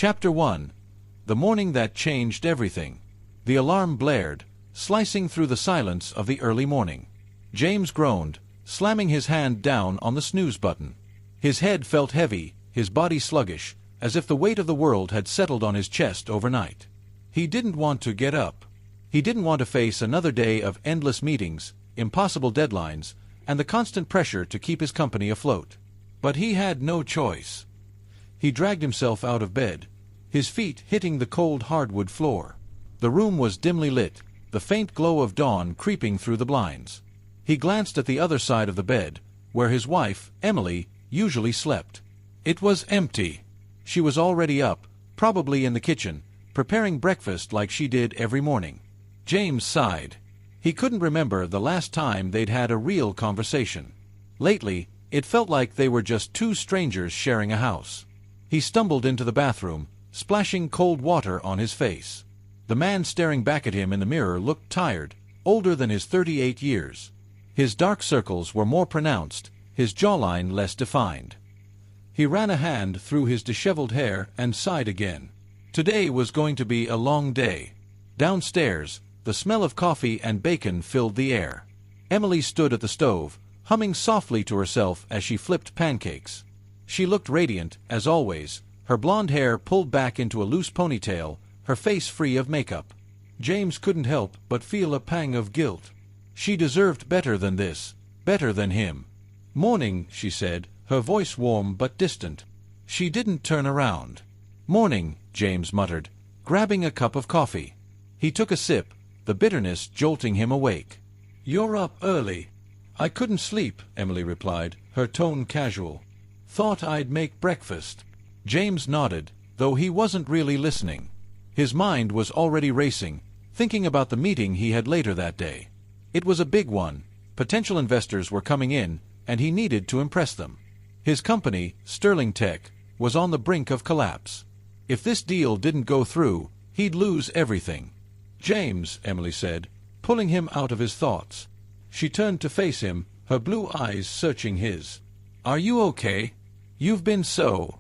Chapter 1. The morning that changed everything. The alarm blared, slicing through the silence of the early morning. James groaned, slamming his hand down on the snooze button. His head felt heavy, his body sluggish, as if the weight of the world had settled on his chest overnight. He didn't want to get up. He didn't want to face another day of endless meetings, impossible deadlines, and the constant pressure to keep his company afloat. But he had no choice. He dragged himself out of bed, his feet hitting the cold hardwood floor. The room was dimly lit, the faint glow of dawn creeping through the blinds. He glanced at the other side of the bed, where his wife, Emily, usually slept. It was empty. She was already up, probably in the kitchen, preparing breakfast like she did every morning. James sighed. He couldn't remember the last time they'd had a real conversation. Lately, it felt like they were just two strangers sharing a house. He stumbled into the bathroom, splashing cold water on his face. The man staring back at him in the mirror looked tired, older than his 38 years. His dark circles were more pronounced, his jawline less defined. He ran a hand through his disheveled hair and sighed again. Today was going to be a long day. Downstairs, the smell of coffee and bacon filled the air. Emily stood at the stove, humming softly to herself as she flipped pancakes. She looked radiant, as always, her blonde hair pulled back into a loose ponytail, her face free of makeup. James couldn't help but feel a pang of guilt. She deserved better than this, better than him. "Morning," she said, her voice warm but distant. She didn't turn around. "Morning," James muttered, grabbing a cup of coffee. He took a sip, the bitterness jolting him awake. "You're up early." "I couldn't sleep," Emily replied, her tone casual. "Thought I'd make breakfast." James nodded, though he wasn't really listening. His mind was already racing, thinking about the meeting he had later that day. It was a big one. Potential investors were coming in, and he needed to impress them. His company, Sterling Tech, was on the brink of collapse. If this deal didn't go through, he'd lose everything. "James," Emily said, pulling him out of his thoughts. She turned to face him, her blue eyes searching his. "Are you okay? You've been so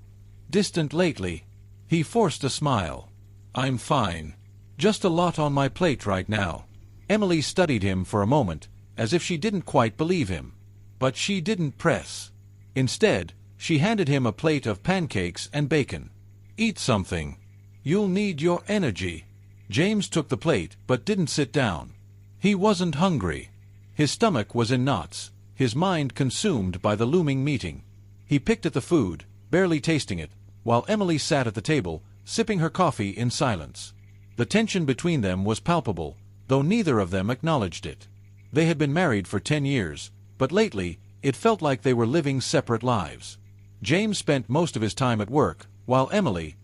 distant lately." He forced a smile. "I'm fine. Just a lot on my plate right now." Emily studied him for a moment, as if she didn't quite believe him. But she didn't press. Instead, she handed him a plate of pancakes and bacon. "Eat something. You'll need your energy." James took the plate but didn't sit down. He wasn't hungry. His stomach was in knots, his mind consumed by the looming meeting. He picked at the food, barely tasting it, while Emily sat at the table, sipping her coffee in silence. The tension between them was palpable, though neither of them acknowledged it. They had been married for 10 years, but lately it felt like they were living separate lives. James spent most of his time at work, while Emily,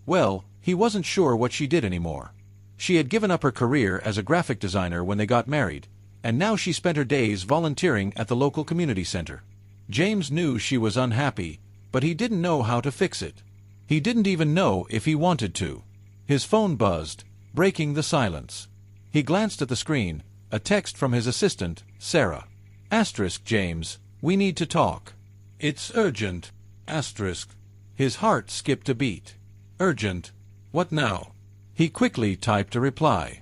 well, he wasn't sure what she did anymore. She had given up her career as a graphic designer when they got married, and now she spent her days volunteering at the local community center. James knew she was unhappy, but he didn't know how to fix it. He didn't even know if he wanted to. His phone buzzed, breaking the silence. He glanced at the screen, a text from his assistant, Sarah. "James, we need to talk. It's urgent. His heart skipped a beat. "Urgent? What now?" He quickly typed a reply.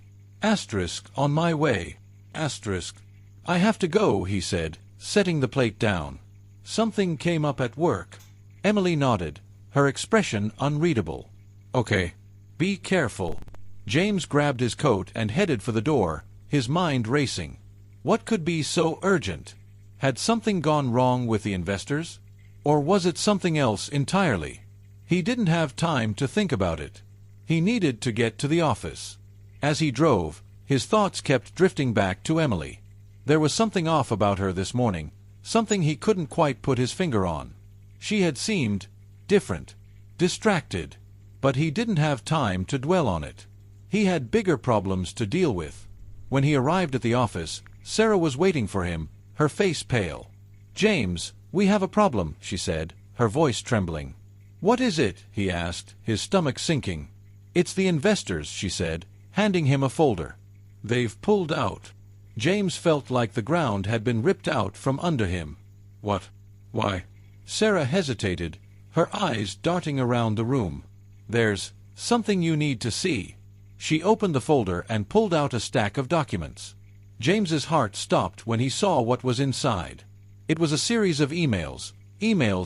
"On my way. I have to go," he said, setting the plate down. "Something came up at work." Emily nodded, her expression unreadable. "Okay. Be careful." James grabbed his coat and headed for the door, his mind racing. What could be so urgent? Had something gone wrong with the investors? Or was it something else entirely? He didn't have time to think about it. He needed to get to the office. As he drove, his thoughts kept drifting back to Emily. There was something off about her this morning, something he couldn't quite put his finger on. She had seemed different, distracted, but he didn't have time to dwell on it. He had bigger problems to deal with. When he arrived at the office, Sarah was waiting for him, her face pale. "James, we have a problem," she said, her voice trembling. "What is it?" he asked, his stomach sinking. "It's the investors," she said, handing him a folder. "They've pulled out." James felt like the ground had been ripped out from under him. "What? Why?" Sarah hesitated, her eyes darting around the room. "There's something you need to see." She opened the folder and pulled out a stack of documents. James's heart stopped when he saw what was inside. It was a series of emails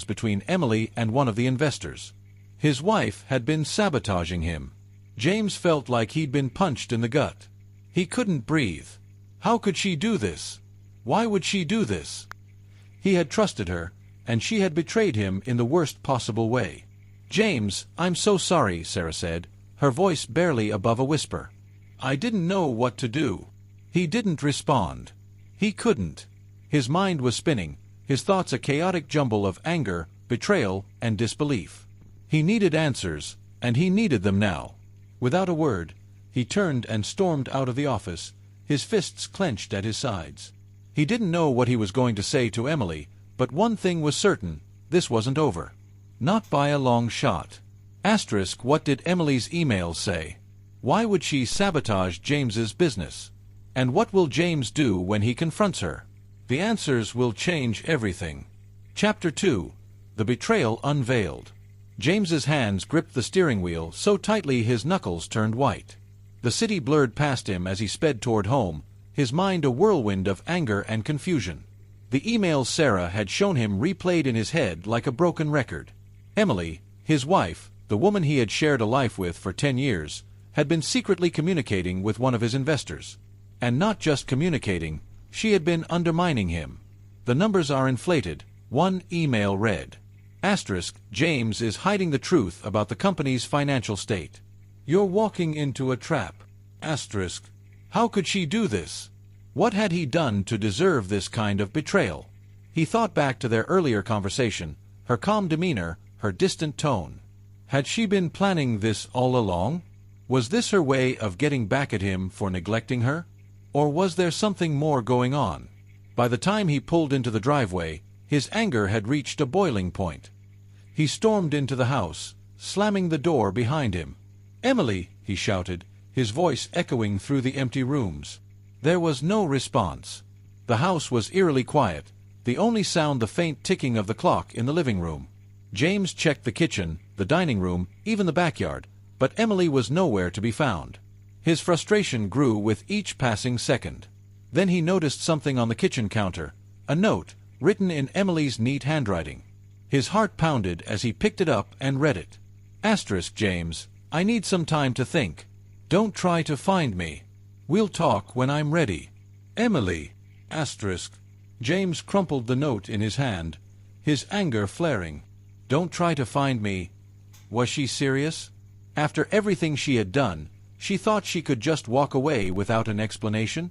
between Emily and one of the investors. His wife had been sabotaging him. James felt like he'd been punched in the gut. He couldn't breathe. How could she do this? Why would she do this? He had trusted her, and she had betrayed him in the worst possible way. "James, I'm so sorry," Sarah said, her voice barely above a whisper. "I didn't know what to do." He didn't respond. He couldn't. His mind was spinning, his thoughts a chaotic jumble of anger, betrayal, and disbelief. He needed answers, and he needed them now. Without a word, he turned and stormed out of the office, his fists clenched at his sides. He didn't know what he was going to say to Emily, but one thing was certain: this wasn't over. Not by a long shot. What did Emily's emails say? Why would she sabotage James's business? And what will James do when he confronts her? The answers will change everything. Chapter 2. The Betrayal Unveiled. James's hands gripped the steering wheel so tightly his knuckles turned white. The city blurred past him as he sped toward home, his mind a whirlwind of anger and confusion. The emails Sarah had shown him replayed in his head like a broken record. Emily, his wife, the woman he had shared a life with for 10 years, had been secretly communicating with one of his investors. And not just communicating, she had been undermining him. The numbers are inflated. One email read, "James is hiding the truth about the company's financial state. You're walking into a trap." How could she do this? What had he done to deserve this kind of betrayal? He thought back to their earlier conversation, her calm demeanor, her distant tone. Had she been planning this all along? Was this her way of getting back at him for neglecting her? Or was there something more going on? By the time he pulled into the driveway, his anger had reached a boiling point. He stormed into the house, slamming the door behind him. "Emily!" he shouted, his voice echoing through the empty rooms. There was no response. The house was eerily quiet, the only sound the faint ticking of the clock in the living room. James checked the kitchen, the dining room, even the backyard, but Emily was nowhere to be found. His frustration grew with each passing second. Then he noticed something on the kitchen counter, a note, written in Emily's neat handwriting. His heart pounded as he picked it up and read it. "James, I need some time to think. Don't try to find me. We'll talk when I'm ready. Emily." James crumpled the note in his hand, his anger flaring. Don't try to find me. Was she serious? After everything she had done, she thought she could just walk away without an explanation?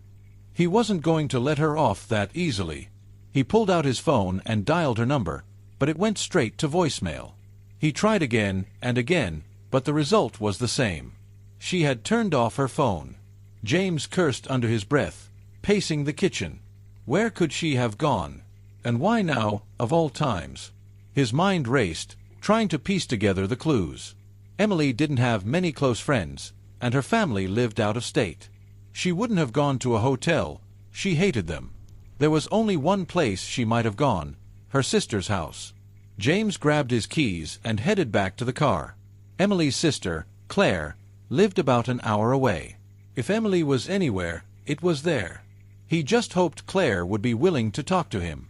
He wasn't going to let her off that easily. He pulled out his phone and dialed her number, but it went straight to voicemail. He tried again and again, but the result was the same. She had turned off her phone. James cursed under his breath, pacing the kitchen. Where could she have gone? And why now, of all times? His mind raced, trying to piece together the clues. Emily didn't have many close friends, and her family lived out of state. She wouldn't have gone to a hotel. She hated them. There was only one place she might have gone, her sister's house. James grabbed his keys and headed back to the car. Emily's sister, Claire, lived about an hour away. If Emily was anywhere, it was there. He just hoped Claire would be willing to talk to him.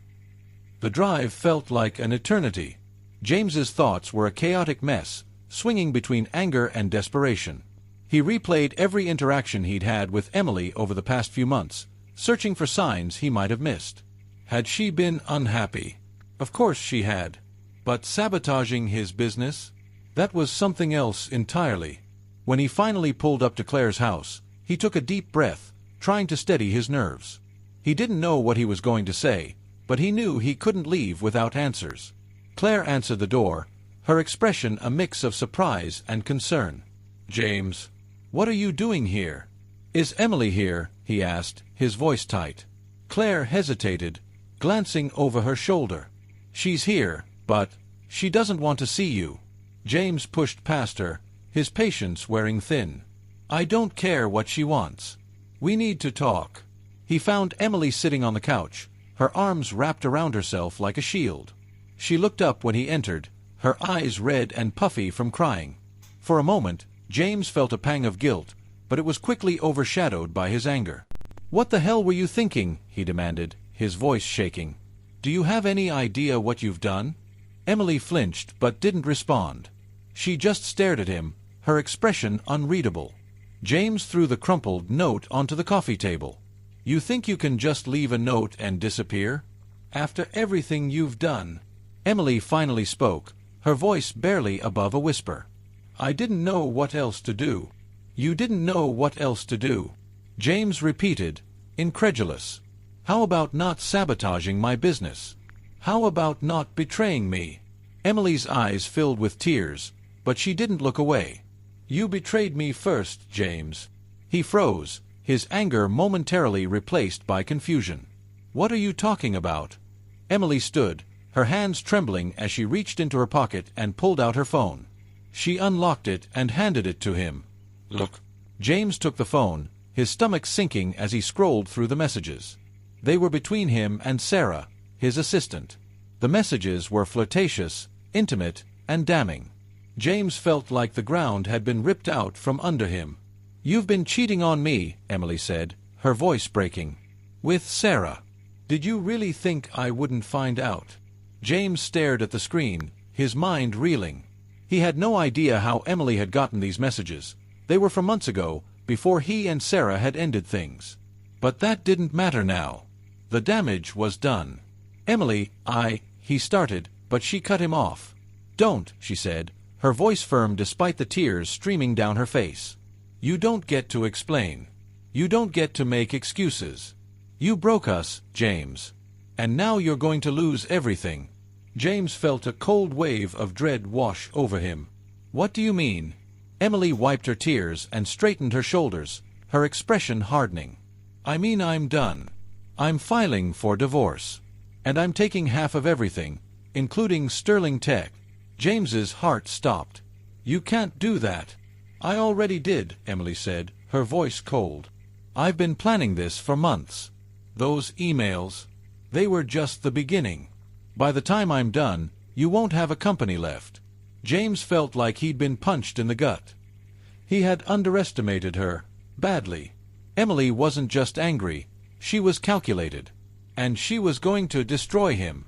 The drive felt like an eternity. James's thoughts were a chaotic mess, swinging between anger and desperation. He replayed every interaction he'd had with Emily over the past few months, searching for signs he might have missed. Had she been unhappy? Of course she had. But sabotaging his business? That was something else entirely. When he finally pulled up to Claire's house, he took a deep breath, trying to steady his nerves. He didn't know what he was going to say, but he knew he couldn't leave without answers. Claire answered the door, her expression a mix of surprise and concern. "James, what are you doing here?" "Is Emily here?" he asked, his voice tight. Claire hesitated, glancing over her shoulder. "She's here, but she doesn't want to see you." James pushed past her, his patience wearing thin. "I don't care what she wants. We need to talk." He found Emily sitting on the couch, her arms wrapped around herself like a shield. She looked up when he entered, her eyes red and puffy from crying. For a moment, James felt a pang of guilt, but it was quickly overshadowed by his anger. "What the hell were you thinking?" he demanded, his voice shaking. "Do you have any idea what you've done?" Emily flinched but didn't respond. She just stared at him, her expression unreadable. James threw the crumpled note onto the coffee table. "You think you can just leave a note and disappear? After everything you've done?" Emily finally spoke, her voice barely above a whisper. "I didn't know what else to do." "You didn't know what else to do?" James repeated, incredulous. "How about not sabotaging my business? How about not betraying me?" Emily's eyes filled with tears, but she didn't look away. "You betrayed me first, James." He froze, his anger momentarily replaced by confusion. "What are you talking about?" Emily stood, her hands trembling as she reached into her pocket and pulled out her phone. She unlocked it and handed it to him. "Look." James took the phone, his stomach sinking as he scrolled through the messages. They were between him and Sarah, his assistant. The messages were flirtatious, intimate, and damning. James felt like the ground had been ripped out from under him. "You've been cheating on me," Emily said, her voice breaking. "With Sarah. Did you really think I wouldn't find out?" James stared at the screen, his mind reeling. He had no idea how Emily had gotten these messages. They were from months ago, before he and Sarah had ended things. But that didn't matter now. The damage was done. "Emily, he started, but she cut him off. "Don't," she said, her voice firm despite the tears streaming down her face. "You don't get to explain. You don't get to make excuses. You broke us, James. And now you're going to lose everything." James felt a cold wave of dread wash over him. "What do you mean?" Emily wiped her tears and straightened her shoulders, her expression hardening. "I mean I'm done. I'm filing for divorce. And I'm taking half of everything, including Sterling Tech." James's heart stopped. "You can't do that." "I already did," Emily said, her voice cold. "I've been planning this for months. Those emails, they were just the beginning. By the time I'm done, you won't have a company left." James felt like he'd been punched in the gut. He had underestimated her, badly. Emily wasn't just angry, she was calculated. And she was going to destroy him.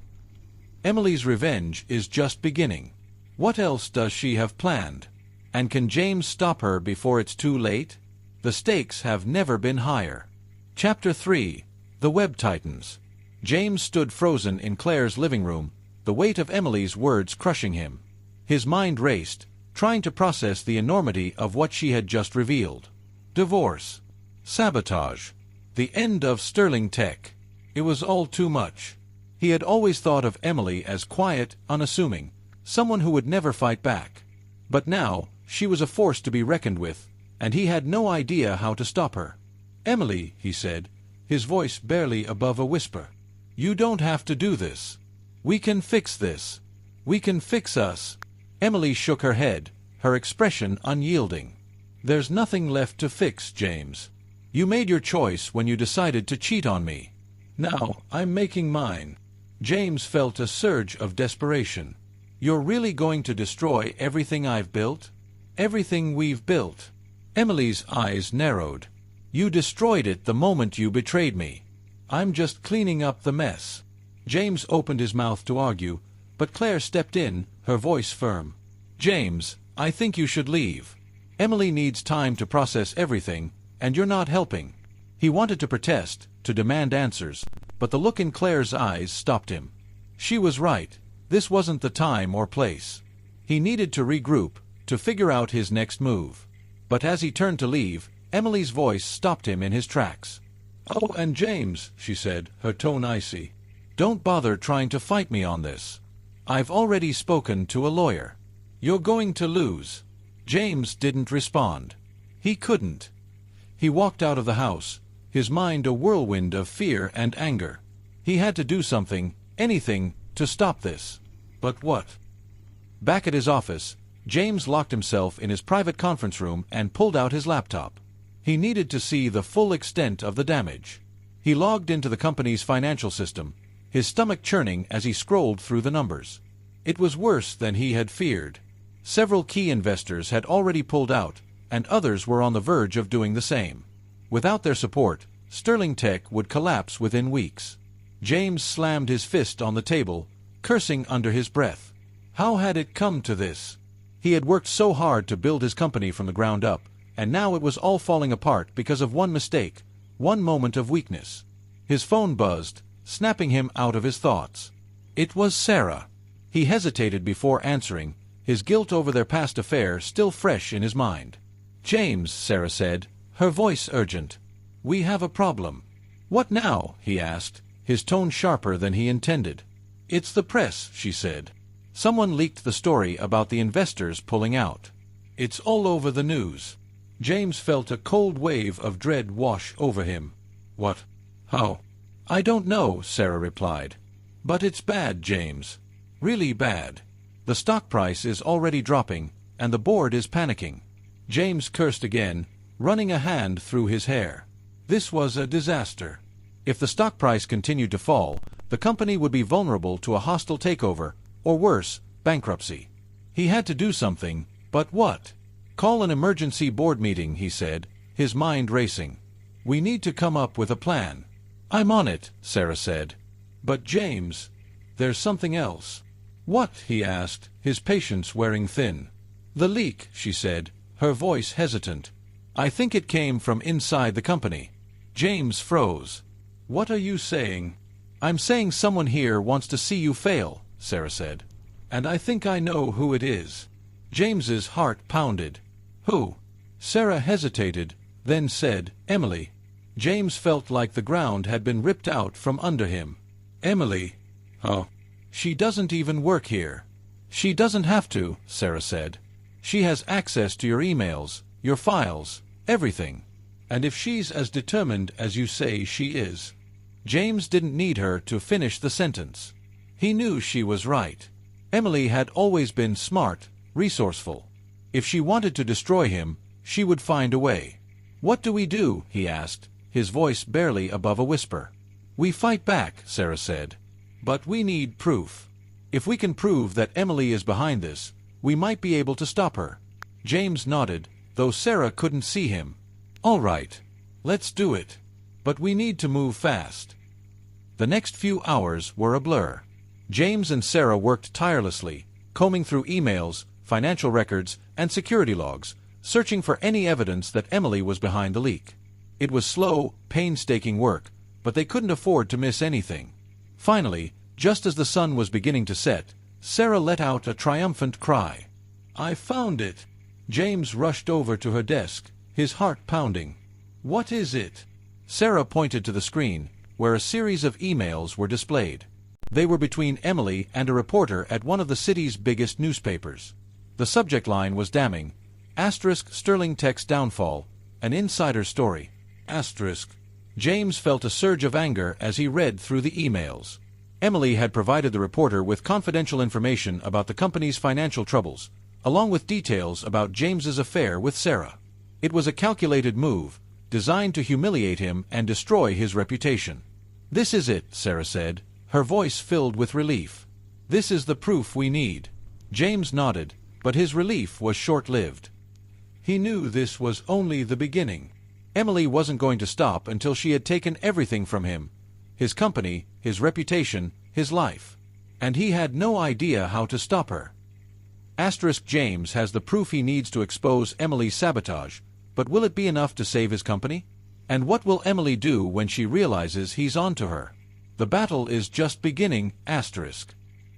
Emily's revenge is just beginning. What else does she have planned? And can James stop her before it's too late? The stakes have never been higher. Chapter 3. The Web Titans. James stood frozen in Claire's living room, the weight of Emily's words crushing him. His mind raced, trying to process the enormity of what she had just revealed. Divorce. Sabotage. The end of Sterling Tech. It was all too much. He had always thought of Emily as quiet, unassuming, someone who would never fight back. But now, she was a force to be reckoned with, and he had no idea how to stop her. "Emily," he said, his voice barely above a whisper, "you don't have to do this. We can fix this. We can fix us." Emily shook her head, her expression unyielding. "There's nothing left to fix, James. You made your choice when you decided to cheat on me. Now, I'm making mine." James felt a surge of desperation. "You're really going to destroy everything I've built? Everything we've built?" Emily's eyes narrowed. "You destroyed it the moment you betrayed me. I'm just cleaning up the mess." James opened his mouth to argue, but Claire stepped in, her voice firm. "James, I think you should leave. Emily needs time to process everything, and you're not helping." He wanted to protest, to demand answers, but the look in Claire's eyes stopped him. She was right. This wasn't the time or place. He needed to regroup, to figure out his next move. But as he turned to leave, Emily's voice stopped him in his tracks. "Oh, and James," she said, her tone icy, "don't bother trying to fight me on this. I've already spoken to a lawyer. You're going to lose." James didn't respond. He couldn't. He walked out of the house, his mind a whirlwind of fear and anger. He had to do something, anything, to stop this. But what? Back at his office, James locked himself in his private conference room and pulled out his laptop. He needed to see the full extent of the damage. He logged into the company's financial system, his stomach churning as he scrolled through the numbers. It was worse than he had feared. Several key investors had already pulled out, and others were on the verge of doing the same. Without their support, Sterling Tech would collapse within weeks. James slammed his fist on the table, cursing under his breath. How had it come to this? He had worked so hard to build his company from the ground up, and now it was all falling apart because of one mistake, one moment of weakness. His phone buzzed, snapping him out of his thoughts. It was Sarah. He hesitated before answering, his guilt over their past affair still fresh in his mind. "James," Sarah said, her voice urgent. "We have a problem." "What now?" he asked, his tone sharper than he intended. "It's the press," she said. "Someone leaked the story about the investors pulling out. It's all over the news." James felt a cold wave of dread wash over him. "What? How?" "I don't know," Sarah replied. "But it's bad, James. Really bad. The stock price is already dropping, and the board is panicking." James cursed again, running a hand through his hair. This was a disaster. If the stock price continued to fall, the company would be vulnerable to a hostile takeover, or worse, bankruptcy. He had to do something, but what? "Call an emergency board meeting," he said, his mind racing. "We need to come up with a plan." "I'm on it," Sarah said. "But James, there's something else." "What?" he asked, his patience wearing thin. "The leak," she said, her voice hesitant. "I think it came from inside the company." James froze. "What are you saying?" "I'm saying someone here wants to see you fail," Sarah said. "And I think I know who it is." James's heart pounded. "Who?" Sarah hesitated, then said, "Emily." James felt like the ground had been ripped out from under him. "Emily? Oh. She doesn't even work here." "She doesn't have to," Sarah said. "She has access to your emails, your files, everything. And if she's as determined as you say she is..." James didn't need her to finish the sentence. He knew she was right. Emily had always been smart, resourceful. If she wanted to destroy him, she would find a way. "What do we do?" he asked, his voice barely above a whisper. "We fight back," Sarah said. "But we need proof. If we can prove that Emily is behind this, we might be able to stop her." James nodded, though Sarah couldn't see him. "All right. Let's do it. But we need to move fast." The next few hours were a blur. James and Sarah worked tirelessly, combing through emails, financial records, and security logs, searching for any evidence that Emily was behind the leak. It was slow, painstaking work, but they couldn't afford to miss anything. Finally, just as the sun was beginning to set, Sarah let out a triumphant cry. "I found it!" James rushed over to her desk, his heart pounding. "What is it?" Sarah pointed to the screen, where a series of emails were displayed. They were between Emily and a reporter at one of the city's biggest newspapers. The subject line was damning. Sterling Tech's downfall, an insider story. James felt a surge of anger as he read through the emails. Emily had provided the reporter with confidential information about the company's financial troubles, along with details about James's affair with Sarah. It was a calculated move, designed to humiliate him and destroy his reputation. "This is it," Sarah said, her voice filled with relief. "This is the proof we need." James nodded, but his relief was short-lived. He knew this was only the beginning. Emily wasn't going to stop until she had taken everything from him: his company, his reputation, his life. And he had no idea how to stop her. James has the proof he needs to expose Emily's sabotage, but will it be enough to save his company? And what will Emily do when she realizes he's onto her? The battle is just beginning.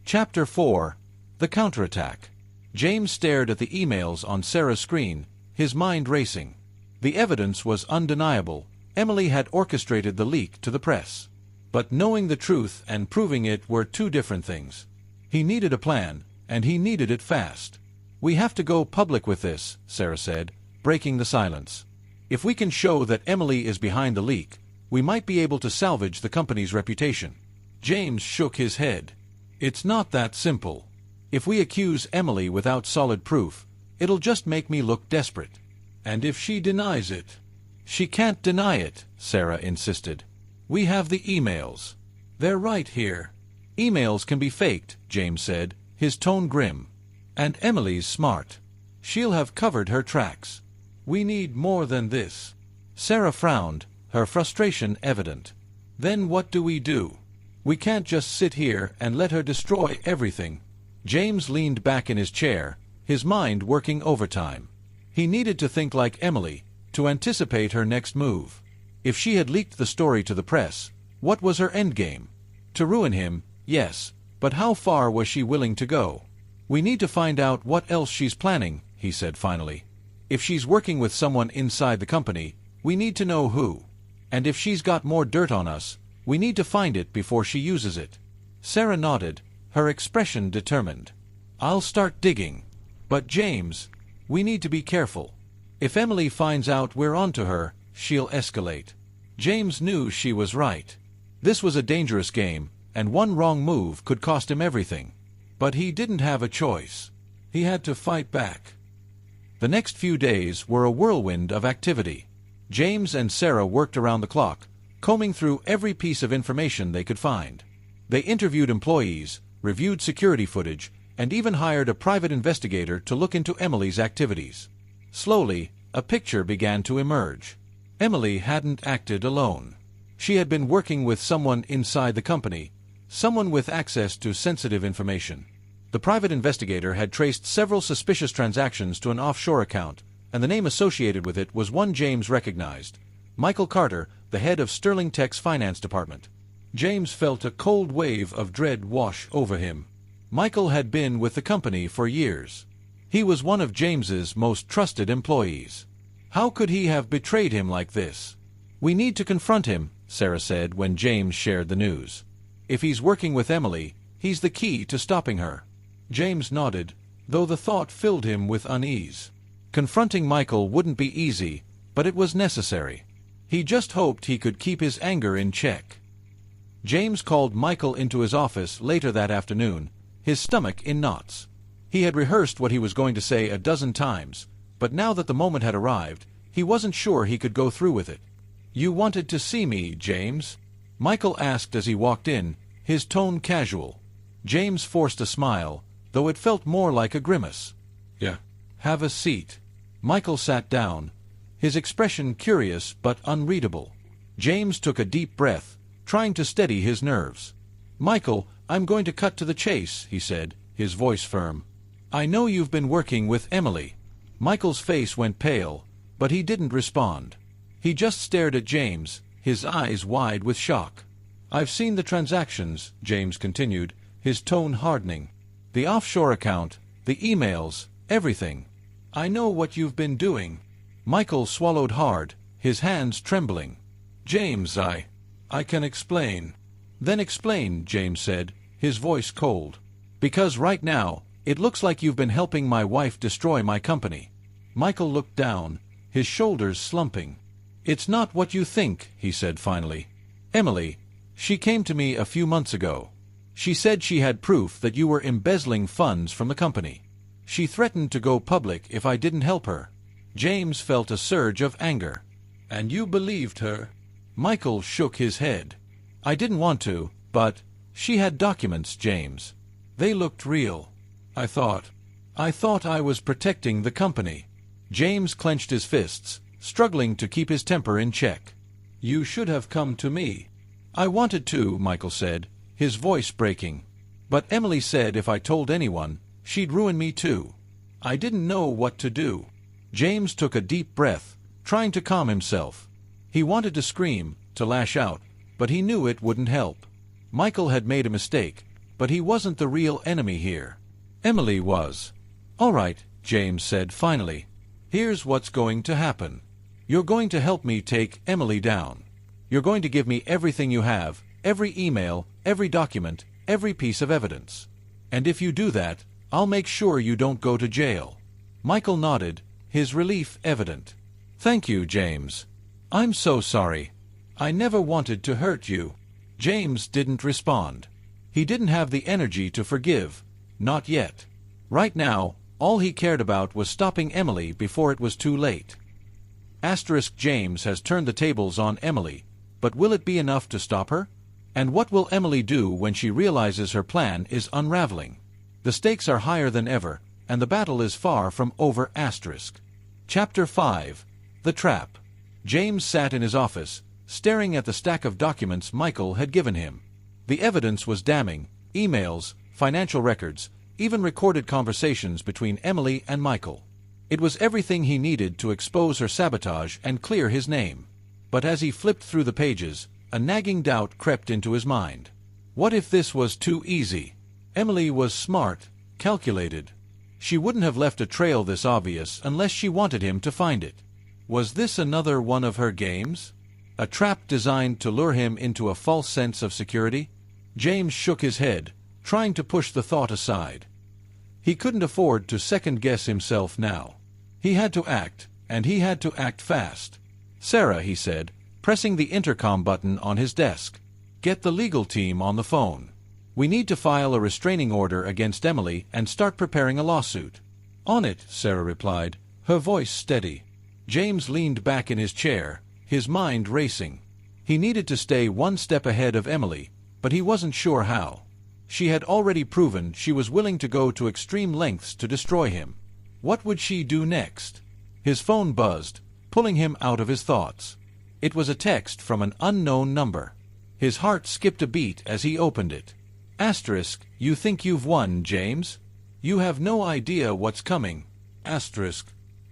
Chapter 4. The Counterattack. James stared at the emails on Sarah's screen, his mind racing. The evidence was undeniable. Emily had orchestrated the leak to the press. But knowing the truth and proving it were two different things. He needed a plan, and he needed it fast. "We have to go public with this," Sarah said, breaking the silence. "If we can show that Emily is behind the leak, we might be able to salvage the company's reputation." James shook his head. "It's not that simple. If we accuse Emily without solid proof, it'll just make me look desperate. And if she denies it..." "She can't deny it," Sarah insisted. "We have the emails. They're right here." "Emails can be faked," James said, his tone grim. And Emily's smart. She'll have covered her tracks. We need more than this. Sarah frowned, her frustration evident. Then what do? We can't just sit here and let her destroy everything. James leaned back in his chair, his mind working overtime. He needed to think like Emily, to anticipate her next move. If she had leaked the story to the press, what was her endgame? To ruin him, yes, but how far was she willing to go? We need to find out what else she's planning, he said finally. If she's working with someone inside the company, we need to know who. And if she's got more dirt on us, we need to find it before she uses it. Sarah nodded, her expression determined. I'll start digging. But James, we need to be careful. If Emily finds out we're onto her, she'll escalate. James knew she was right. This was a dangerous game, and one wrong move could cost him everything. But he didn't have a choice. He had to fight back. The next few days were a whirlwind of activity. James and Sarah worked around the clock, combing through every piece of information they could find. They interviewed employees, reviewed security footage, and even hired a private investigator to look into Emily's activities. Slowly, a picture began to emerge. Emily hadn't acted alone. She had been working with someone inside the company, someone with access to sensitive information. The private investigator had traced several suspicious transactions to an offshore account, and the name associated with it was one James recognized: Michael Carter, the head of Sterling Tech's finance department. James felt a cold wave of dread wash over him. Michael had been with the company for years. He was one of James's most trusted employees. How could he have betrayed him like this? We need to confront him, Sarah said when James shared the news. If he's working with Emily, he's the key to stopping her. James nodded, though the thought filled him with unease. Confronting Michael wouldn't be easy, but it was necessary. He just hoped he could keep his anger in check. James called Michael into his office later that afternoon, his stomach in knots. He had rehearsed what he was going to say a dozen times, but now that the moment had arrived, he wasn't sure he could go through with it. "You wanted to see me, James?" Michael asked as he walked in, his tone casual. James forced a smile, though it felt more like a grimace. "Yeah. Have a seat." Michael sat down, his expression curious but unreadable. James took a deep breath, trying to steady his nerves. "Michael, I'm going to cut to the chase," he said, his voice firm. "I know you've been working with Emily." Michael's face went pale, but he didn't respond. He just stared at James, his eyes wide with shock. "I've seen the transactions," James continued, his tone hardening. "The offshore account, the emails, everything. I know what you've been doing." Michael swallowed hard, his hands trembling. "James, I can explain." "Then explain," James said, his voice cold. "Because right now, it looks like you've been helping my wife destroy my company." Michael looked down, his shoulders slumping. "It's not what you think," he said finally. "Emily, she came to me a few months ago. She said she had proof that you were embezzling funds from the company. She threatened to go public if I didn't help her." James felt a surge of anger. "And you believed her?" Michael shook his head. "I didn't want to, but she had documents, James. They looked real. I thought I was protecting the company." James clenched his fists, struggling to keep his temper in check. "You should have come to me." "I wanted to," Michael said, his voice breaking. "But Emily said if I told anyone, she'd ruin me too. I didn't know what to do." James took a deep breath, trying to calm himself. He wanted to scream, to lash out, but he knew it wouldn't help. Michael had made a mistake, but he wasn't the real enemy here. Emily was. "All right," James said finally. "Here's what's going to happen. You're going to help me take Emily down. You're going to give me everything you have, every email, every document, every piece of evidence. And if you do that, I'll make sure you don't go to jail." Michael nodded, his relief evident. "Thank you, James. I'm so sorry. I never wanted to hurt you." James didn't respond. He didn't have the energy to forgive. Not yet. Right now, all he cared about was stopping Emily before it was too late. James has turned the tables on Emily, but will it be enough to stop her? And what will Emily do when she realizes her plan is unraveling? The stakes are higher than ever, and the battle is far from over. Chapter 5. The Trap. James sat in his office, staring at the stack of documents Michael had given him. The evidence was damning: emails, financial records, even recorded conversations between Emily and Michael. It was everything he needed to expose her sabotage and clear his name. But as he flipped through the pages, a nagging doubt crept into his mind. What if this was too easy? Emily was smart, calculated. She wouldn't have left a trail this obvious unless she wanted him to find it. Was this another one of her games? A trap designed to lure him into a false sense of security? James shook his head, trying to push the thought aside. He couldn't afford to second-guess himself now. He had to act, and he had to act fast. "Sarah," he said, pressing the intercom button on his desk. "Get the legal team on the phone. We need to file a restraining order against Emily and start preparing a lawsuit." "On it," Sarah replied, her voice steady. James leaned back in his chair, his mind racing. He needed to stay one step ahead of Emily, but he wasn't sure how. She had already proven she was willing to go to extreme lengths to destroy him. What would she do next? His phone buzzed, pulling him out of his thoughts. It was a text from an unknown number. His heart skipped a beat as he opened it. "You think you've won, James? You have no idea what's coming."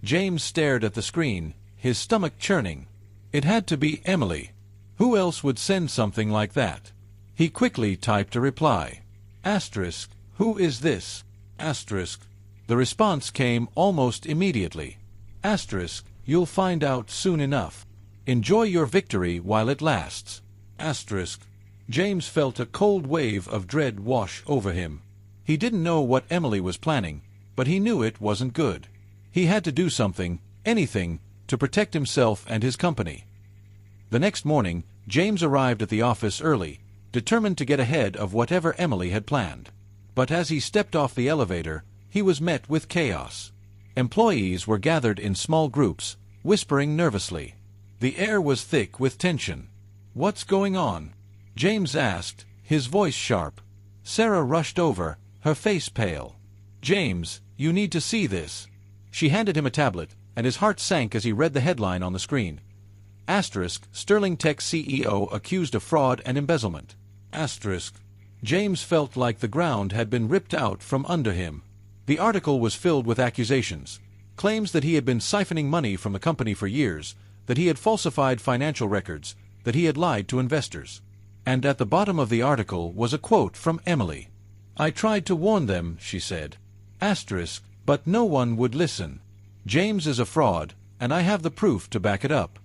James stared at the screen, his stomach churning. It had to be Emily. Who else would send something like that? He quickly typed a reply. "Who is this?" The response came almost immediately. "You'll find out soon enough. Enjoy your victory while it lasts." James felt a cold wave of dread wash over him. He didn't know what Emily was planning, but he knew it wasn't good. He had to do something, anything, to protect himself and his company. The next morning, James arrived at the office early, determined to get ahead of whatever Emily had planned. But as he stepped off the elevator, he was met with chaos. Employees were gathered in small groups, whispering nervously. The air was thick with tension. "What's going on?" James asked, his voice sharp. Sarah rushed over, her face pale. "James, you need to see this." She handed him a tablet, and his heart sank as he read the headline on the screen. Sterling Tech CEO accused of fraud and embezzlement. James felt like the ground had been ripped out from under him. The article was filled with accusations, claims that he had been siphoning money from the company for years, that he had falsified financial records, that he had lied to investors. And at the bottom of the article was a quote from Emily. "I tried to warn them," she said. "But no one would listen. James is a fraud, and I have the proof to back it up."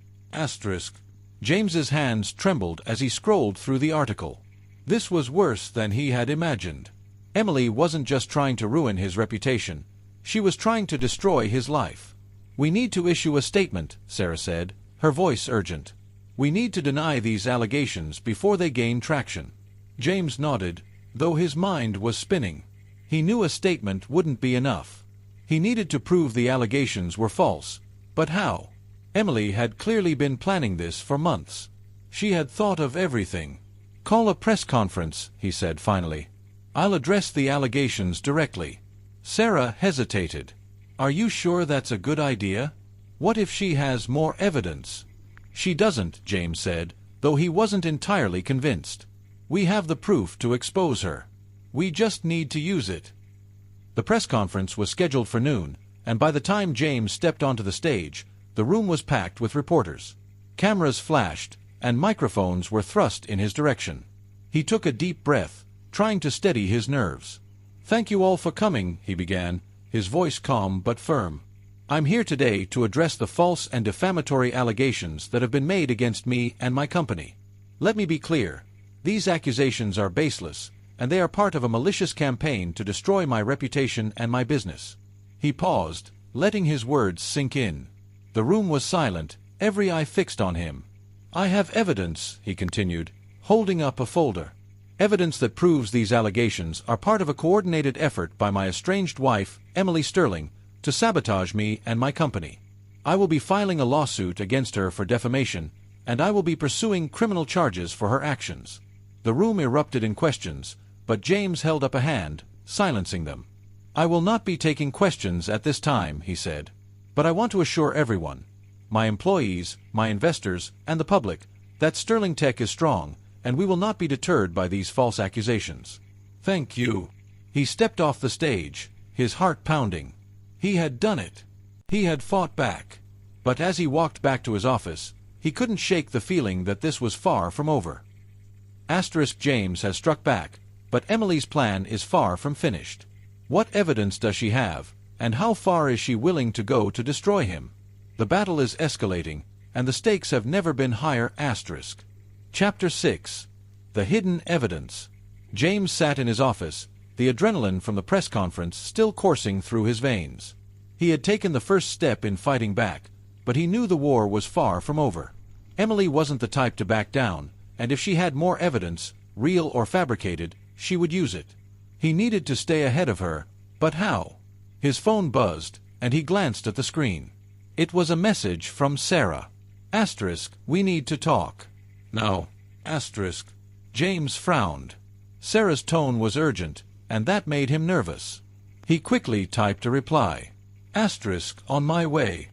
James's hands trembled as he scrolled through the article. This was worse than he had imagined. Emily wasn't just trying to ruin his reputation. She was trying to destroy his life. "We need to issue a statement," Sarah said, her voice urgent. "We need to deny these allegations before they gain traction." James nodded, though his mind was spinning. He knew a statement wouldn't be enough. He needed to prove the allegations were false. But how? Emily had clearly been planning this for months. She had thought of everything. "Call a press conference," he said finally. "I'll address the allegations directly." Sarah hesitated. "Are you sure that's a good idea? What if she has more evidence?" "She doesn't," James said, though he wasn't entirely convinced. "We have the proof to expose her. We just need to use it." The press conference was scheduled for noon, and by the time James stepped onto the stage, the room was packed with reporters. Cameras flashed, and microphones were thrust in his direction. He took a deep breath, trying to steady his nerves. "Thank you all for coming," he began, his voice calm but firm. "I'm here today to address the false and defamatory allegations that have been made against me and my company. Let me be clear. These accusations are baseless, and they are part of a malicious campaign to destroy my reputation and my business." He paused, letting his words sink in. The room was silent, every eye fixed on him. "I have evidence," he continued, holding up a folder. "Evidence that proves these allegations are part of a coordinated effort by my estranged wife, Emily Sterling, to sabotage me and my company. I will be filing a lawsuit against her for defamation, and I will be pursuing criminal charges for her actions." The room erupted in questions, but James held up a hand, silencing them. "I will not be taking questions at this time," he said. "But I want to assure everyone, my employees, my investors, and the public, that Sterling Tech is strong, and we will not be deterred by these false accusations." "Thank you." He stepped off the stage, his heart pounding. He had done it. He had fought back. But as he walked back to his office, he couldn't shake the feeling that this was far from over. James has struck back, but Emily's plan is far from finished. What evidence does she have, and how far is she willing to go to destroy him? The battle is escalating, and the stakes have never been higher. Chapter 6. The Hidden Evidence. James sat in his office, the adrenaline from the press conference still coursing through his veins. He had taken the first step in fighting back, but he knew the war was far from over. Emily wasn't the type to back down, and if she had more evidence, real or fabricated, she would use it. He needed to stay ahead of her, but how? His phone buzzed, and he glanced at the screen. It was a message from Sarah. "We need to talk." "Now." James frowned. Sarah's tone was urgent, and that made him nervous. He quickly typed a reply. "On my way."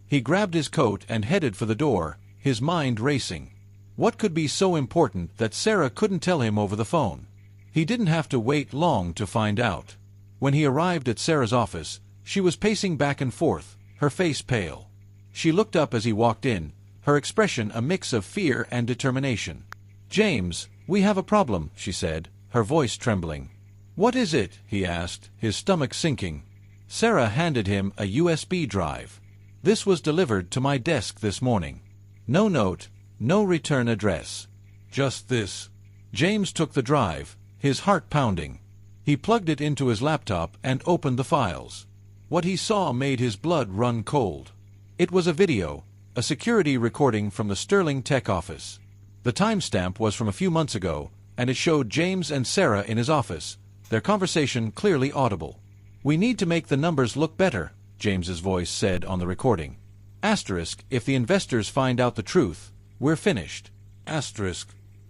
He grabbed his coat and headed for the door, his mind racing. What could be so important that Sarah couldn't tell him over the phone? He didn't have to wait long to find out. When he arrived at Sarah's office, she was pacing back and forth, her face pale. She looked up as he walked in, her expression a mix of fear and determination. "James, we have a problem," she said, her voice trembling. "What is it?" he asked, his stomach sinking. Sarah handed him a USB drive. "This was delivered to my desk this morning. No note, no return address. Just this." James took the drive, his heart pounding. He plugged it into his laptop and opened the files. What he saw made his blood run cold. It was a video, a security recording from the Sterling Tech office. The timestamp was from a few months ago, and it showed James and Sarah in his office, their conversation clearly audible. "We need to make the numbers look better," James's voice said on the recording. If the investors find out the truth, we're finished.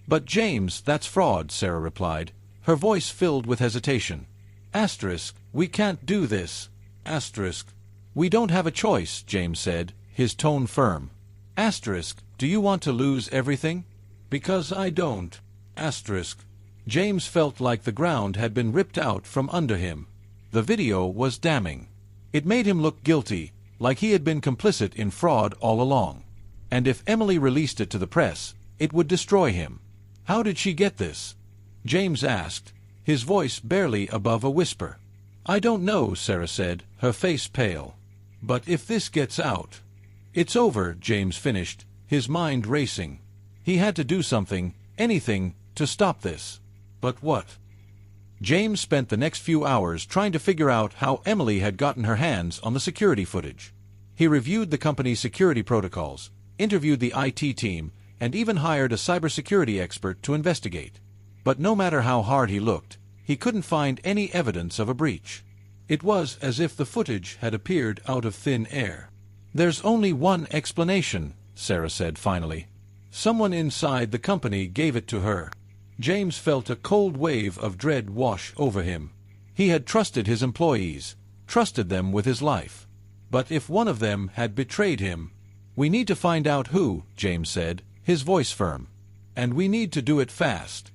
"But James, that's fraud," Sarah replied, her voice filled with hesitation. "We can't do this." "We don't have a choice," James said, his tone firm. "Do you want to lose everything?" "Because I don't." James felt like the ground had been ripped out from under him. The video was damning. It made him look guilty, like he had been complicit in fraud all along. And if Emily released it to the press, it would destroy him. How did she get this? James asked, his voice barely above a whisper. "I don't know," Sarah said, her face pale. "But if this gets out—" "It's over," James finished, his mind racing. He had to do something, anything, to stop this. But what? James spent the next few hours trying to figure out how Emily had gotten her hands on the security footage. He reviewed the company's security protocols, interviewed the IT team, and even hired a cybersecurity expert to investigate. But no matter how hard he looked, he couldn't find any evidence of a breach. It was as if the footage had appeared out of thin air. "There's only one explanation," Sarah said finally. "Someone inside the company gave it to her." James felt a cold wave of dread wash over him. He had trusted his employees, trusted them with his life. But if one of them had betrayed him— "We need to find out who," James said, his voice firm. "And we need to do it fast."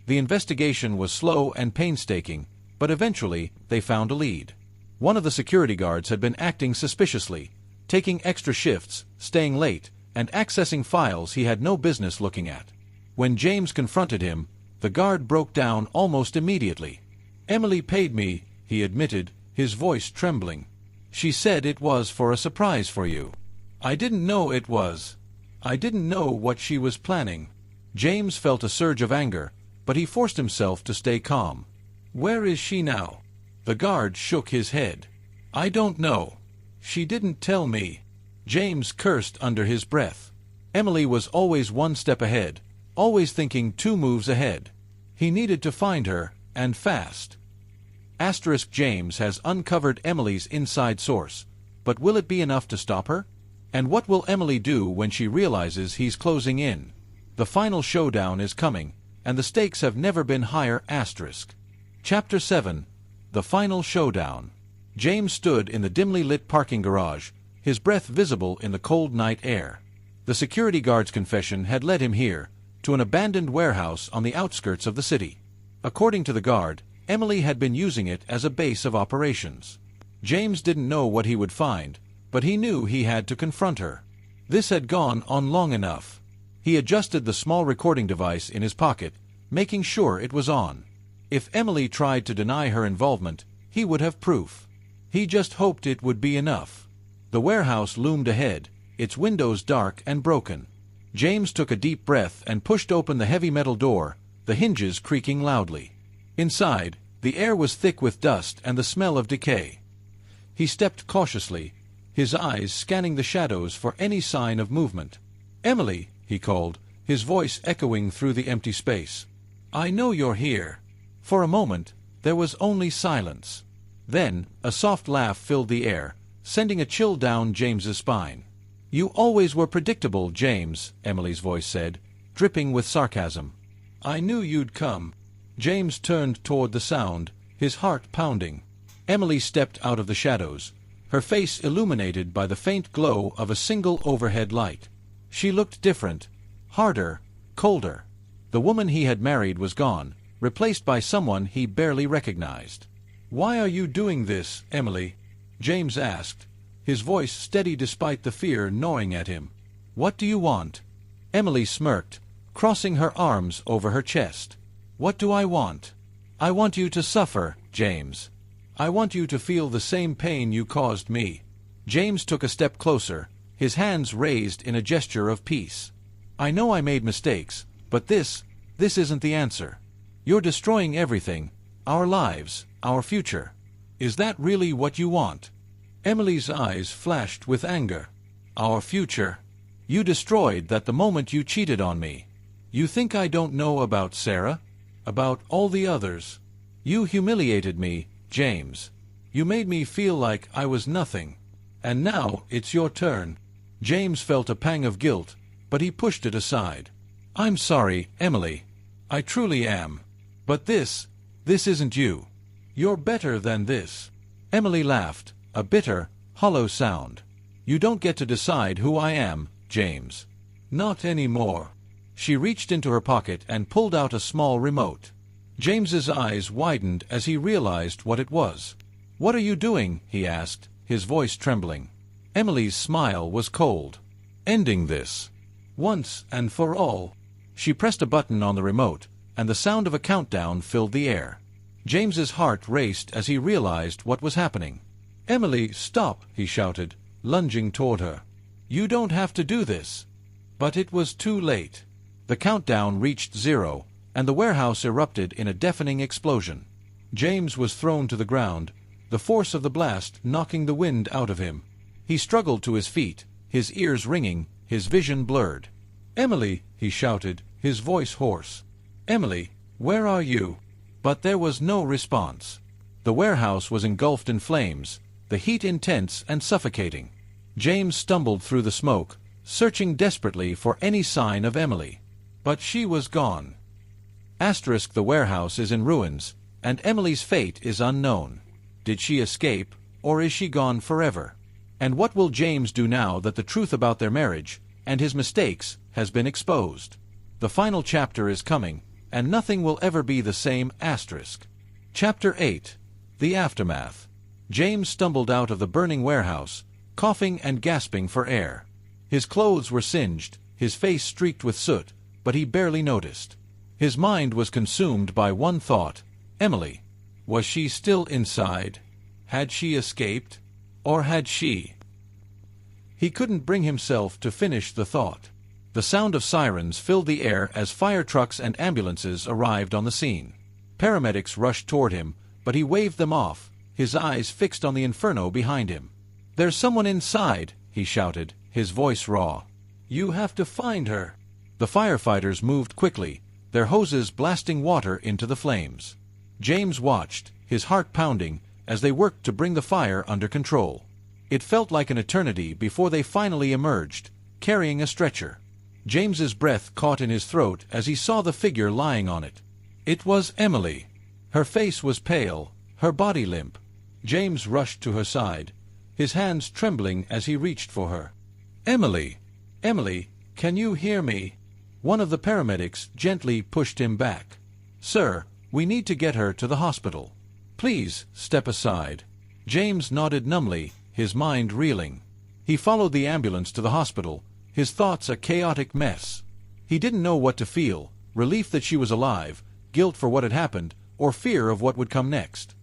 The investigation was slow and painstaking, but eventually they found a lead. One of the security guards had been acting suspiciously, taking extra shifts, staying late, and accessing files he had no business looking at. When James confronted him, the guard broke down almost immediately. "Emily paid me," he admitted, his voice trembling. "She said it was for a surprise for you. I didn't know it was. I didn't know what she was planning." James felt a surge of anger, but he forced himself to stay calm. "Where is she now?" The guard shook his head. "I don't know. She didn't tell me." James cursed under his breath. Emily was always one step ahead, always thinking 2 moves ahead. He needed to find her, and fast. James has uncovered Emily's inside source, but will it be enough to stop her? And what will Emily do when she realizes he's closing in? The final showdown is coming, and the stakes have never been higher. Chapter 7. The final showdown. James stood in the dimly lit parking garage, his breath visible in the cold night air. The security guard's confession had led him here, to an abandoned warehouse on the outskirts of the city. According to the guard, Emily had been using it as a base of operations. James didn't know what he would find, but he knew he had to confront her. This had gone on long enough. He adjusted the small recording device in his pocket, making sure it was on. If Emily tried to deny her involvement, he would have proof. He just hoped it would be enough. The warehouse loomed ahead, its windows dark and broken. James took a deep breath and pushed open the heavy metal door, the hinges creaking loudly. Inside, the air was thick with dust and the smell of decay. He stepped cautiously, his eyes scanning the shadows for any sign of movement. "Emily," he called, his voice echoing through the empty space. "I know you're here." For a moment, there was only silence. Then, a soft laugh filled the air, sending a chill down James's spine. "You always were predictable, James," Emily's voice said, dripping with sarcasm. "I knew you'd come." James turned toward the sound, his heart pounding. Emily stepped out of the shadows, her face illuminated by the faint glow of a single overhead light. She looked different, harder, colder. The woman he had married was gone, replaced by someone he barely recognized. "Why are you doing this, Emily?" James asked, his voice steady despite the fear gnawing at him. "What do you want?" Emily smirked, crossing her arms over her chest. "What do I want? I want you to suffer, James. I want you to feel the same pain you caused me." James took a step closer, his hands raised in a gesture of peace. "I know I made mistakes, but this isn't the answer. You're destroying everything, our lives, our future. Is that really what you want?" Emily's eyes flashed with anger. "Our future? You destroyed that the moment you cheated on me. You think I don't know about Sarah? About all the others? You humiliated me, James. You made me feel like I was nothing. And now it's your turn." James felt a pang of guilt, but he pushed it aside. "I'm sorry, Emily. I truly am. But this isn't you. You're better than this." Emily laughed, a bitter, hollow sound. "You don't get to decide who I am, James. Not anymore." She reached into her pocket and pulled out a small remote. James's eyes widened as he realized what it was. "What are you doing?" he asked, his voice trembling. Emily's smile was cold. "Ending this. Once and for all." She pressed a button on the remote, and the sound of a countdown filled the air. James's heart raced as he realized what was happening. "Emily, stop!" he shouted, lunging toward her. "You don't have to do this." But it was too late. The countdown reached 0, and the warehouse erupted in a deafening explosion. James was thrown to the ground, the force of the blast knocking the wind out of him. He struggled to his feet, his ears ringing, his vision blurred. "Emily!" he shouted, his voice hoarse. "Emily, where are you?" But there was no response. The warehouse was engulfed in flames, the heat intense and suffocating. James stumbled through the smoke, searching desperately for any sign of Emily. But she was gone. The warehouse is in ruins, and Emily's fate is unknown. Did she escape, or is she gone forever? And what will James do now that the truth about their marriage, and his mistakes, has been exposed? The final chapter is coming, and nothing will ever be the same. Chapter 8. The Aftermath. James stumbled out of the burning warehouse, coughing and gasping for air. His clothes were singed, his face streaked with soot, but he barely noticed. His mind was consumed by one thought: Emily. Was she still inside? Had she escaped? Or had she? He couldn't bring himself to finish the thought. The sound of sirens filled the air as fire trucks and ambulances arrived on the scene. Paramedics rushed toward him, but he waved them off, his eyes fixed on the inferno behind him. "There's someone inside," he shouted, his voice raw. "You have to find her." The firefighters moved quickly, their hoses blasting water into the flames. James watched, his heart pounding, as they worked to bring the fire under control. It felt like an eternity before they finally emerged, carrying a stretcher. James's breath caught in his throat as he saw the figure lying on it. It was Emily. Her face was pale, her body limp. James rushed to her side, his hands trembling as he reached for her. "Emily! Emily, can you hear me?" One of the paramedics gently pushed him back. "Sir, we need to get her to the hospital. Please, step aside." James nodded numbly, his mind reeling. He followed the ambulance to the hospital, his thoughts a chaotic mess. He didn't know what to feel, relief that she was alive, guilt for what had happened, or fear of what would come next.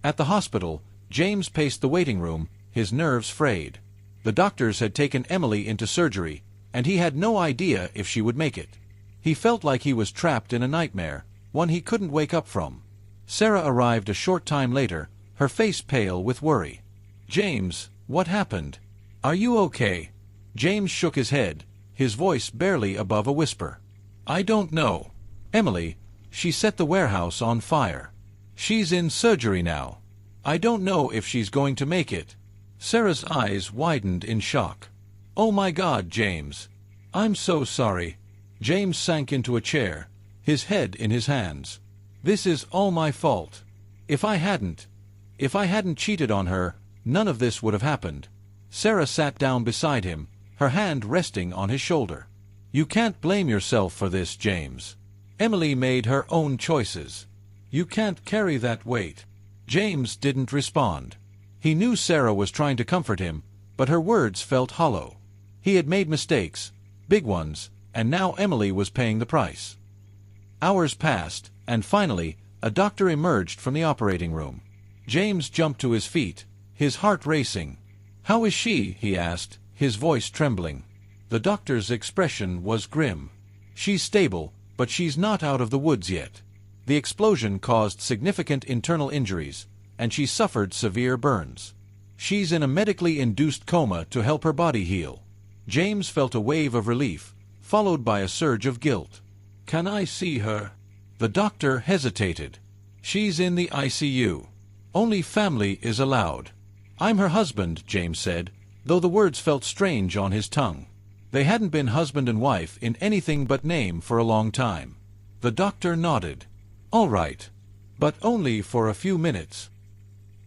At the hospital, James paced the waiting room, his nerves frayed. The doctors had taken Emily into surgery, and he had no idea if she would make it. He felt like he was trapped in a nightmare, one he couldn't wake up from. Sarah arrived a short time later, her face pale with worry. "James, what happened? Are you okay?" James shook his head, his voice barely above a whisper. "I don't know. Emily, she set the warehouse on fire. She's in surgery now. I don't know if she's going to make it." Sarah's eyes widened in shock. "Oh my God, James. I'm so sorry." James sank into a chair, his head in his hands. "This is all my fault. If I hadn't cheated on her, none of this would have happened." Sarah sat down beside him, her hand resting on his shoulder. "You can't blame yourself for this, James. Emily made her own choices. You can't carry that weight." James didn't respond. He knew Sarah was trying to comfort him, but her words felt hollow. He had made mistakes, big ones, and now Emily was paying the price. Hours passed, and finally, a doctor emerged from the operating room. James jumped to his feet, his heart racing. "How is she?" he asked, his voice trembling. The doctor's expression was grim. "She's stable, but she's not out of the woods yet. The explosion caused significant internal injuries, and she suffered severe burns. She's in a medically induced coma to help her body heal." James felt a wave of relief, followed by a surge of guilt. "Can I see her?" The doctor hesitated. "She's in the ICU. Only family is allowed." "I'm her husband," James said, though the words felt strange on his tongue. They hadn't been husband and wife in anything but name for a long time. The doctor nodded. "All right. But only for a few minutes."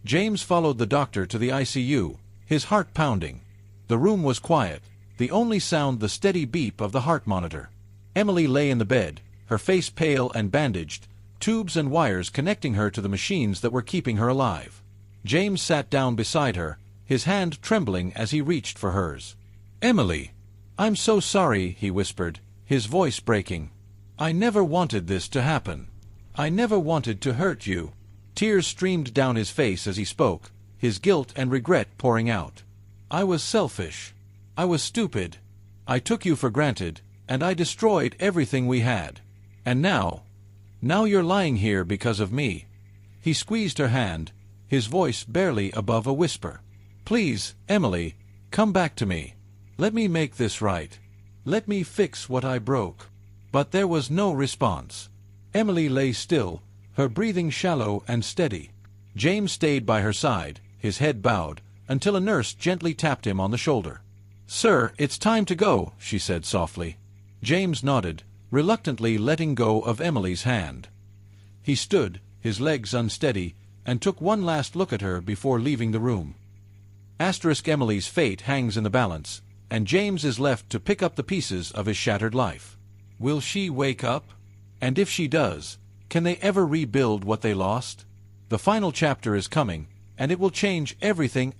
James followed the doctor to the ICU, his heart pounding. The room was quiet, the only sound the steady beep of the heart monitor. Emily lay in the bed, her face pale and bandaged, tubes and wires connecting her to the machines that were keeping her alive. James sat down beside her, his hand trembling as he reached for hers. "Emily, I'm so sorry," he whispered, his voice breaking. "I never wanted this to happen. I never wanted to hurt you." Tears streamed down his face as he spoke, his guilt and regret pouring out. "I was selfish. I was stupid. I took you for granted, and I destroyed everything we had. And now you're lying here because of me." He squeezed her hand, his voice barely above a whisper. "Please, Emily, come back to me. Let me make this right. Let me fix what I broke." But there was no response. Emily lay still, her breathing shallow and steady. James stayed by her side, his head bowed, until a nurse gently tapped him on the shoulder. "Sir, it's time to go," she said softly. James nodded, reluctantly letting go of Emily's hand. He stood, his legs unsteady, and took one last look at her before leaving the room. Emily's fate hangs in the balance, and James is left to pick up the pieces of his shattered life. Will she wake up? And if she does, can they ever rebuild what they lost? The final chapter is coming, and it will change everything.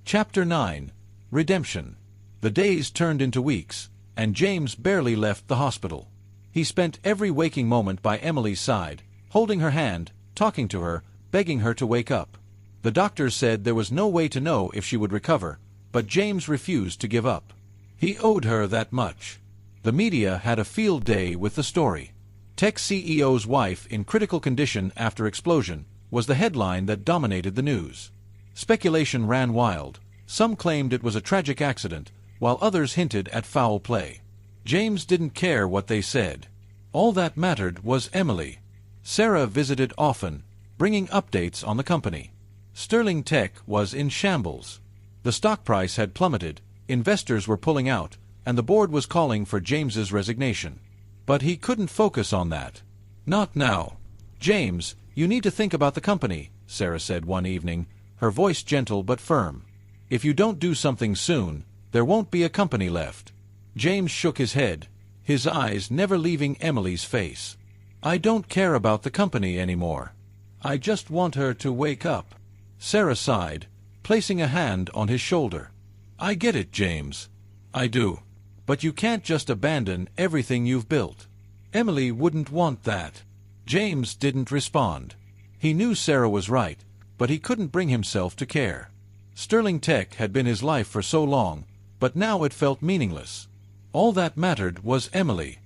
Chapter 9. Redemption. The days turned into weeks, and James barely left the hospital. He spent every waking moment by Emily's side, holding her hand, talking to her, begging her to wake up. The doctors said there was no way to know if she would recover, but James refused to give up. He owed her that much. The media had a field day with the story. Tech CEO's wife in critical condition after explosion was the headline that dominated the news. Speculation ran wild. Some claimed it was a tragic accident, while others hinted at foul play. James didn't care what they said. All that mattered was Emily. Sarah visited often, bringing updates on the company. Sterling Tech was in shambles. The stock price had plummeted, investors were pulling out, and the board was calling for James's resignation. But he couldn't focus on that. Not now. James, "You need to think about the company," Sarah said one evening, her voice gentle but firm. "If you don't do something soon, there won't be a company left." James shook his head, his eyes never leaving Emily's face. "I don't care about the company anymore. I just want her to wake up." Sarah sighed, placing a hand on his shoulder. "I get it, James. I do. But you can't just abandon everything you've built. Emily wouldn't want that." James didn't respond. He knew Sarah was right, but he couldn't bring himself to care. Sterling Tech had been his life for so long, but now it felt meaningless. All that mattered was Emily.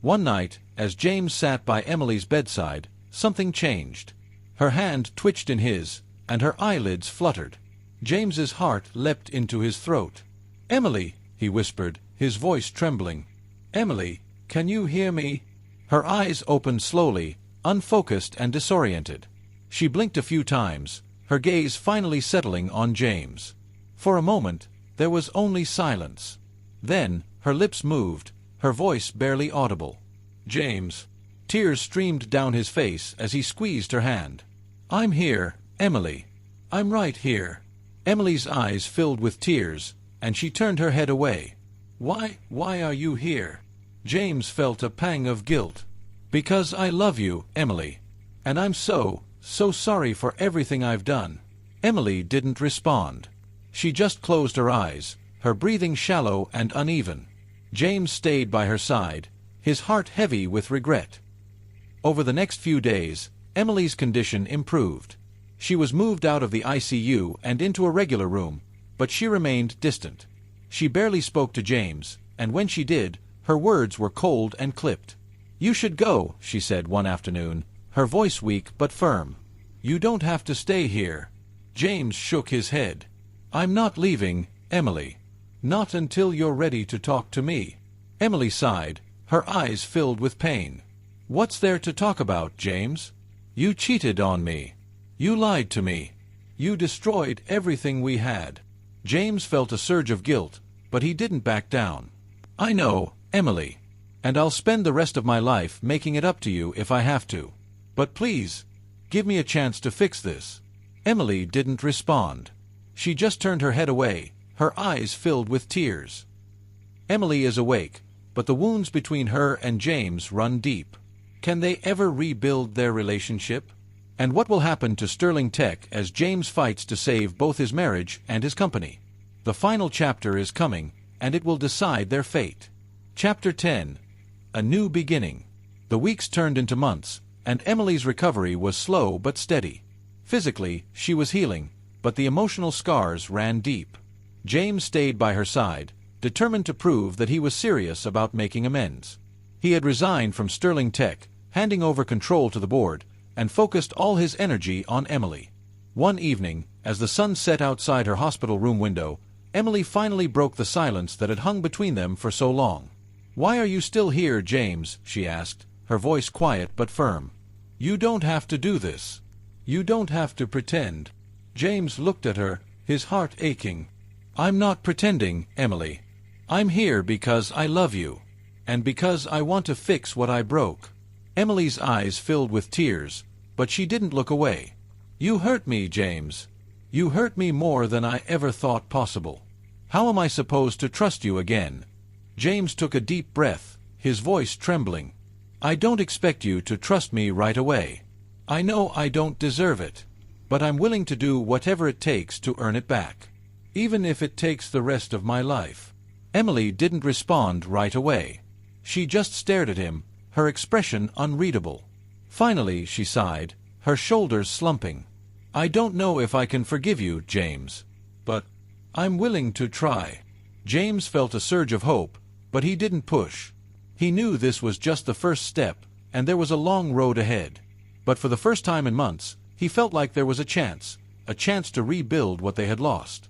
One night, as James sat by Emily's bedside, something changed. Her hand twitched in his, and her eyelids fluttered. James's heart leapt into his throat. "Emily," he whispered, his voice trembling. "Emily, can you hear me?" Her eyes opened slowly, unfocused and disoriented. She blinked a few times, her gaze finally settling on James. For a moment, there was only silence. Then, her lips moved, her voice barely audible. "James." Tears streamed down his face as he squeezed her hand. "I'm here, Emily. I'm right here." Emily's eyes filled with tears, and she turned her head away. Why are you here?" James felt a pang of guilt. "Because I love you, Emily. And I'm so sorry for everything I've done." Emily didn't respond. She just closed her eyes, her breathing shallow and uneven. James stayed by her side, his heart heavy with regret. Over the next few days, Emily's condition improved. She was moved out of the ICU and into a regular room, but she remained distant. She barely spoke to James, and when she did, her words were cold and clipped. "You should go," she said one afternoon, her voice weak but firm. "You don't have to stay here." James shook his head. "I'm not leaving, Emily. Not until you're ready to talk to me." Emily sighed, her eyes filled with pain. "What's there to talk about, James? You cheated on me. You lied to me. You destroyed everything we had." James felt a surge of guilt, but he didn't back down. "I know, Emily. And I'll spend the rest of my life making it up to you if I have to. But please, give me a chance to fix this." Emily didn't respond. She just turned her head away, her eyes filled with tears. Emily is awake, but the wounds between her and James run deep. Can they ever rebuild their relationship? And what will happen to Sterling Tech as James fights to save both his marriage and his company? The final chapter is coming, and it will decide their fate. Chapter 10. A New Beginning. The weeks turned into months, and Emily's recovery was slow but steady. Physically, she was healing, but the emotional scars ran deep. James stayed by her side, determined to prove that he was serious about making amends. He had resigned from Sterling Tech, handing over control to the board, and focused all his energy on Emily. One evening, as the sun set outside her hospital room window, Emily finally broke the silence that had hung between them for so long. "Why are you still here, James?" she asked, her voice quiet but firm. "You don't have to do this. You don't have to pretend." James looked at her, his heart aching. "I'm not pretending, Emily. I'm here because I love you. And because I want to fix what I broke." Emily's eyes filled with tears, but she didn't look away. "You hurt me, James. You hurt me more than I ever thought possible. How am I supposed to trust you again?" James took a deep breath, his voice trembling. "I don't expect you to trust me right away. I know I don't deserve it. But I'm willing to do whatever it takes to earn it back. Even if it takes the rest of my life." Emily didn't respond right away. She just stared at him, her expression unreadable. Finally, she sighed, her shoulders slumping. "I don't know if I can forgive you, James. But I'm willing to try." James felt a surge of hope, but he didn't push. He knew this was just the first step, and there was a long road ahead. But for the first time in months, he felt like there was a chance to rebuild what they had lost.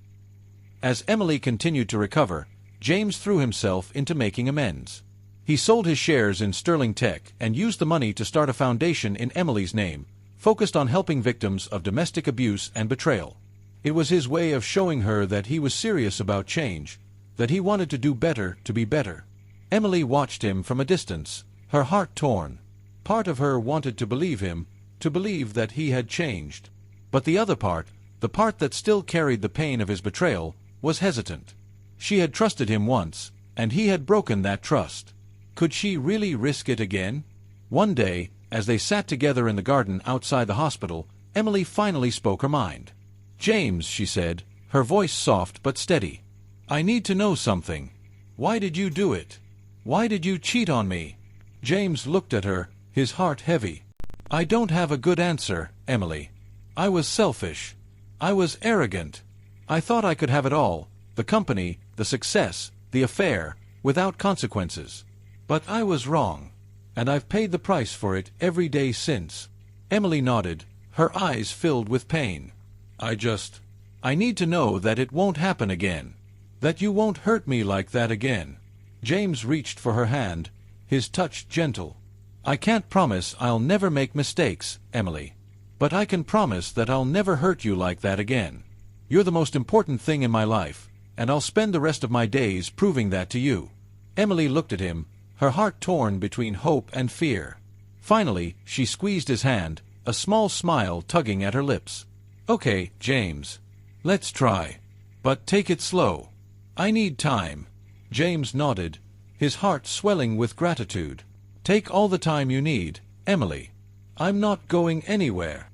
As Emily continued to recover, James threw himself into making amends. He sold his shares in Sterling Tech and used the money to start a foundation in Emily's name, focused on helping victims of domestic abuse and betrayal. It was his way of showing her that he was serious about change, that he wanted to do better to be better. Emily watched him from a distance, her heart torn. Part of her wanted to believe him, to believe that he had changed. But the other part, the part that still carried the pain of his betrayal, was hesitant. She had trusted him once, and he had broken that trust. Could she really risk it again? One day, as they sat together in the garden outside the hospital, Emily finally spoke her mind. "James," she said, her voice soft but steady, "I need to know something. Why did you do it? Why did you cheat on me?" James looked at her, his heart heavy. "I don't have a good answer, Emily. I was selfish. I was arrogant. I thought I could have it all, the company, the success, the affair, without consequences. But I was wrong. And I've paid the price for it every day since." Emily nodded, her eyes filled with pain. I need to know that it won't happen again. That you won't hurt me like that again." James reached for her hand, his touch gentle. "I can't promise I'll never make mistakes, Emily. But I can promise that I'll never hurt you like that again. You're the most important thing in my life, and I'll spend the rest of my days proving that to you." Emily looked at him, her heart torn between hope and fear. Finally, she squeezed his hand, a small smile tugging at her lips. "Okay, James. Let's try. But take it slow. I need time." James nodded, his heart swelling with gratitude. "Take all the time you need, Emily. I'm not going anywhere."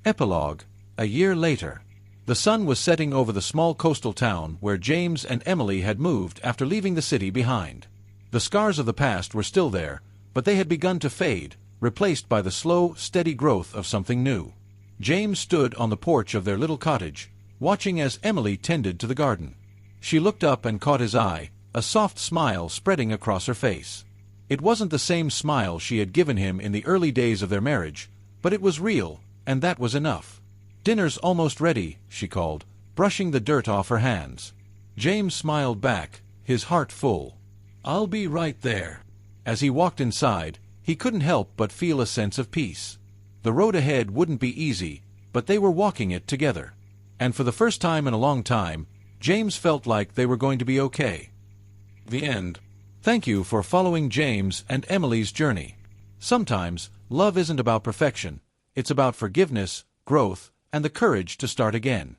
Epilogue. A year later. The sun was setting over the small coastal town where James and Emily had moved after leaving the city behind. The scars of the past were still there, but they had begun to fade, replaced by the slow, steady growth of something new. James stood on the porch of their little cottage, watching as Emily tended to the garden. She looked up and caught his eye, a soft smile spreading across her face. It wasn't the same smile she had given him in the early days of their marriage, but it was real, and that was enough. "Dinner's almost ready," she called, brushing the dirt off her hands. James smiled back, his heart full. "I'll be right there." As he walked inside, he couldn't help but feel a sense of peace. The road ahead wouldn't be easy, but they were walking it together. And for the first time in a long time, James felt like they were going to be okay. The end. Thank you for following James and Emily's journey. Sometimes, love isn't about perfection. It's about forgiveness, growth, and the courage to start again.